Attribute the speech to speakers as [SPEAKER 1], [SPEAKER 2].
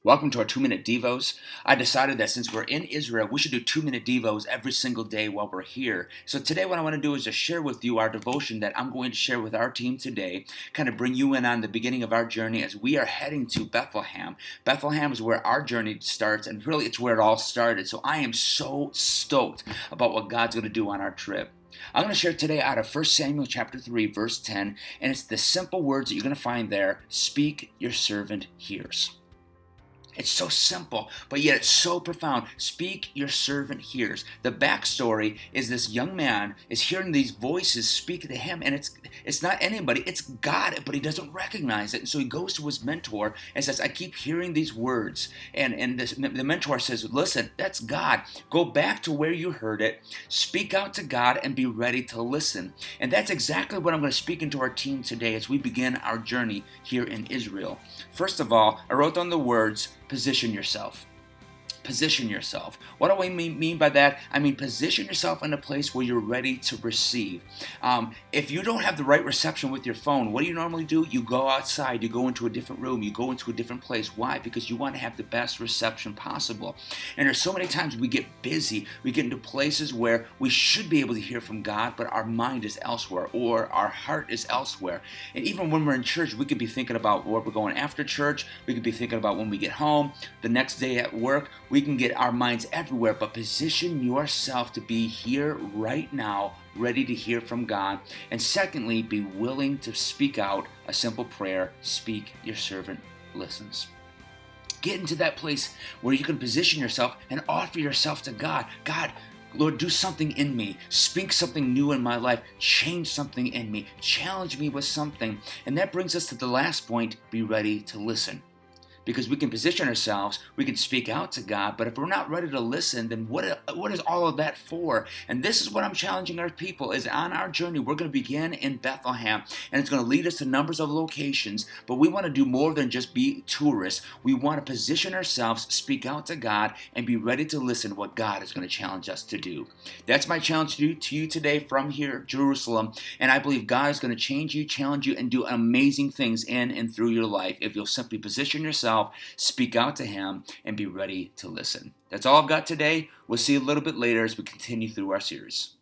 [SPEAKER 1] Welcome to our 2 Minute Devos. I decided that since we're in Israel, we should do 2 Minute Devos every single day while we're here. So today what I want to do is just share with you our devotion that I'm going to share with our team today, kind of bring you in on the beginning of our journey as we are heading to Bethlehem. Bethlehem is where our journey starts, and really it's where it all started. So I am so stoked about what God's going to do on our trip. I'm going to share today out of 1 Samuel chapter 3, verse 10, and it's the simple words that you're going to find there: speak, your servant hears. It's so simple, but yet it's so profound. Speak, your servant hears. The backstory is this young man is hearing these voices speak to him, and it's not anybody, it's God, but he doesn't recognize it. And so he goes to his mentor and says, I keep hearing these words. And the mentor says, listen, that's God. Go back to where you heard it, speak out to God, and be ready to listen. And that's exactly what I'm going to speak into our team today as we begin our journey here in Israel. First of all, I wrote down the words, position yourself. Position yourself. What do I mean by that? I mean, position yourself in a place where you're ready to receive. If you don't have the right reception with your phone, what do you normally do? You go outside, you go into a different room, you go into a different place. Why? Because you want to have the best reception possible. And there's so many times we get busy, we get into places where we should be able to hear from God, but our mind is elsewhere or our heart is elsewhere. And even when we're in church, we could be thinking about where we're going after church, we could be thinking about when we get home, the next day at work. We can get our minds everywhere, but position yourself to be here right now, ready to hear from God. And secondly, be willing to speak out a simple prayer: speak, your servant listens. Get into that place where you can position yourself and offer yourself to God. God, Lord, do something in me. Speak something new in my life. Change something in me. Challenge me with something. And that brings us to the last point: be ready to listen. Because we can position ourselves, we can speak out to God, but if we're not ready to listen, then what is all of that for? And this is what I'm challenging our people, is on our journey, we're going to begin in Bethlehem, and it's going to lead us to numbers of locations, but we want to do more than just be tourists. We want to position ourselves, speak out to God, and be ready to listen to what God is going to challenge us to do. That's my challenge to you today from here, Jerusalem, and I believe God is going to change you, challenge you, and do amazing things in and through your life if you'll simply position yourself, speak out to Him, and be ready to listen. That's all I've got today. We'll see you a little bit later as we continue through our series.